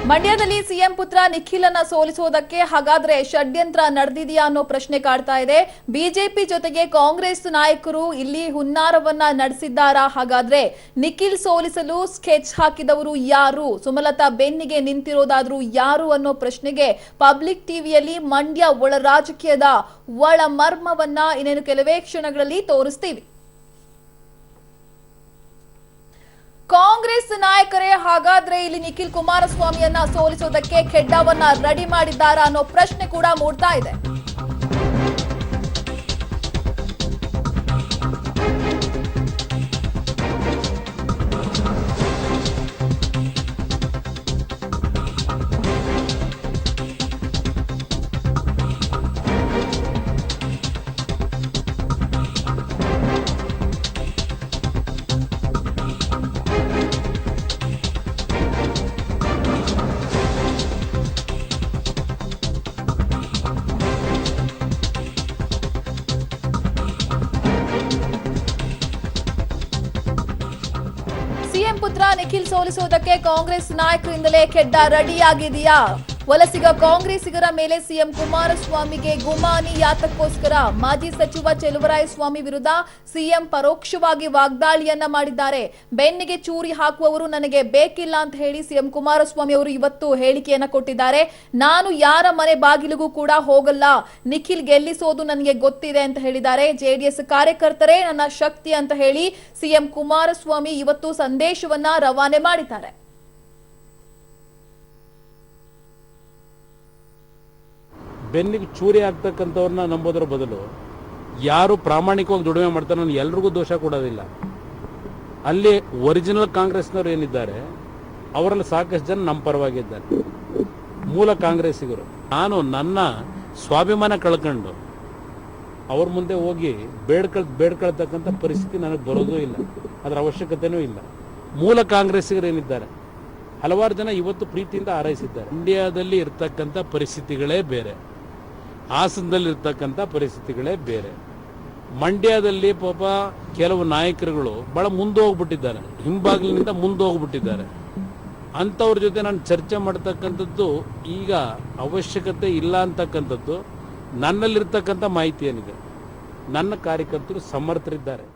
ಮಂಡ್ಯದಲ್ಲಿ ಸಿಎಂ ಪುತ್ರ ನಿಖಿಲನ್ನ ಸೋಲಿಸುವುದಕ್ಕೆ ಹಾಗಾದ್ರೆ ಷಡ್ಯಂತ್ರ ನಡೆದಿದೆಯಾ ಅನ್ನೋ ಪ್ರಶ್ನೆ ಕಾಡ್ತಾ ಇದೆ. ಬಿಜೆಪಿ ಜೊತೆಗೆ ಕಾಂಗ್ರೆಸ್ ನಾಯಕರು ಇಲ್ಲಿ ಹುನ್ನಾರವನ್ನ ನಡೆಸಿದ್ದಾರಾ? ಹಾಗಾದ್ರೆ ನಿಖಿಲ್ ಸೋಲಿಸಲು ಸ್ಕೆಚ್ ಹಾಕಿದವರು ಯಾರು? ಸುಮಲತಾ ಬೆನ್ನಿಗೆ ನಿಂತಿರೋದಾದ್ರೂ ಯಾರು ಅನ್ನೋ ಪ್ರಶ್ನೆಗೆ ಪಬ್ಲಿಕ್ ಟಿವಿಯಲ್ಲಿ ಮಂಡ್ಯ ಒಳ ರಾಜಕೀಯದ ಒಳ ಮರ್ಮವನ್ನ ಇನ್ನೇನು ಕೆಲವೇ ಕ್ಷಣಗಳಲ್ಲಿ ತೋರಿಸ್ತೀವಿ. ಕಾಂಗ್ರೆಸ್ ನಾಯಕರೇ ಹಾಗಾದ್ರೆ ಇಲ್ಲಿ ನಿಖಿಲ್ ಕುಮಾರಸ್ವಾಮಿಯನ್ನ ಸೋಲಿಸೋದಕ್ಕೆ ಖೆಡ್ಡವನ್ನ ರೆಡಿ ಮಾಡಿದ್ದಾರಾ ಅನ್ನೋ ಪ್ರಶ್ನೆ ಕೂಡ ಮೂಡ್ತಾ ಇದೆ. ಸಿಎಂ ಪುತ್ರ ನಿಖಿಲ್ ಸೋಲಿಸುವುದಕ್ಕೆ ಕಾಂಗ್ರೆಸ್ ನಾಯಕರಿಂದಲೇ ಖೆಡ್ಡ ರೆಡಿಯಾಗಿದೆಯಾ? ವಲಸಿಗ ಕಾಂಗ್ರೆಸ್ಸಿಗರ ಮೇಲೆ ಸಿಎಂ ಕುಮಾರಸ್ವಾಮಿಗೆ ಗುಮಾನಿ ಯಾತಕ್ಕೋಸ್ಕರ? ಮಾಜಿ ಸಚಿವ ಚೆಲುವರಾಯಸ್ವಾಮಿ ವಿರುದ್ಧ ಸಿಎಂ ಪರೋಕ್ಷವಾಗಿ ವಾಗ್ದಾಳಿಯನ್ನ ಮಾಡಿದ್ದಾರೆ. ಬೆನ್ನಿಗೆ ಚೂರಿ ಹಾಕುವವರು ನನಗೆ ಬೇಕಿಲ್ಲ ಅಂತ ಹೇಳಿ ಸಿಎಂ ಕುಮಾರಸ್ವಾಮಿ ಅವರು ಇವತ್ತು ಹೇಳಿಕೆಯನ್ನ ಕೊಟ್ಟಿದ್ದಾರೆ. ನಾನು ಯಾರ ಮನೆ ಬಾಗಿಲಿಗೂ ಕೂಡ ಹೋಗಲ್ಲ, ನಿಖಿಲ್ ಗೆಲ್ಲಿಸೋದು ನನಗೆ ಗೊತ್ತಿದೆ ಅಂತ ಹೇಳಿದ್ದಾರೆ. ಜೆಡಿಎಸ್ ಕಾರ್ಯಕರ್ತರೇ ನನ್ನ ಶಕ್ತಿ ಅಂತ ಹೇಳಿ ಸಿಎಂ ಕುಮಾರಸ್ವಾಮಿ ಇವತ್ತು ಸಂದೇಶವನ್ನ ರವಾನೆ ಮಾಡಿದ್ದಾರೆ. ಬೆನ್ನಿಗೆ ಚೂರಿ ಆಗ್ತಕ್ಕಂಥವ್ರನ್ನ ನಂಬೋದ್ರ ಬದಲು ಯಾರು ಪ್ರಾಮಾಣಿಕವಾಗಿ ದುಡಿಮೆ ಮಾಡ್ತಾರೆ ನಾನು ಎಲ್ರಿಗೂ ದೋಷ ಕೊಡೋದಿಲ್ಲ. ಅಲ್ಲಿ ಒರಿಜಿನಲ್ ಕಾಂಗ್ರೆಸ್ನವ್ರು ಏನಿದ್ದಾರೆ ಅವರಲ್ಲಿ ಸಾಕಷ್ಟು ಜನ ನಮ್ಮ ಪರವಾಗಿದ್ದಾರೆ, ಮೂಲ ಕಾಂಗ್ರೆಸ್ಸಿಗರು. ನಾನು ನನ್ನ ಸ್ವಾಭಿಮಾನ ಕಳ್ಕೊಂಡು ಅವ್ರ ಮುಂದೆ ಹೋಗಿ ಬೇಡ್ಕೊಳ್ತಕ್ಕಂಥ ಪರಿಸ್ಥಿತಿ ನನಗೆ ಬರೋದೂ ಇಲ್ಲ, ಅದರ ಅವಶ್ಯಕತೆನೂ ಇಲ್ಲ. ಮೂಲ ಕಾಂಗ್ರೆಸ್ಸಿಗರು ಏನಿದ್ದಾರೆ ಹಲವಾರು ಜನ ಇವತ್ತು ಪ್ರೀತಿಯಿಂದ ಹಾರೈಸಿದ್ದಾರೆ. ಇಂಡಿಯಾದಲ್ಲಿ ಇರ್ತಕ್ಕಂಥ ಪರಿಸ್ಥಿತಿಗಳೇ ಬೇರೆ, ಹಾಸನದಲ್ಲಿ ಇರ್ತಕ್ಕಂಥ ಪರಿಸ್ಥಿತಿಗಳೇ ಬೇರೆ. ಮಂಡ್ಯದಲ್ಲಿ ಪಾಪ ಕೆಲವು ನಾಯಕರುಗಳು ಬಹಳ ಮುಂದೆ ಹೋಗ್ಬಿಟ್ಟಿದ್ದಾರೆ, ಹಿಂಬಾಗಿಲಿನಿಂದ ಮುಂದೆ ಹೋಗ್ಬಿಟ್ಟಿದ್ದಾರೆ. ಅಂಥವ್ರ ಜೊತೆ ನಾನು ಚರ್ಚೆ ಮಾಡ್ತಕ್ಕಂಥದ್ದು ಈಗ ಅವಶ್ಯಕತೆ ಇಲ್ಲ ಅಂತಕ್ಕಂಥದ್ದು ನನ್ನಲ್ಲಿರ್ತಕ್ಕಂಥ ಮಾಹಿತಿ ಏನಿದೆ. ನನ್ನ ಕಾರ್ಯಕರ್ತರು ಸಮರ್ಥರಿದ್ದಾರೆ.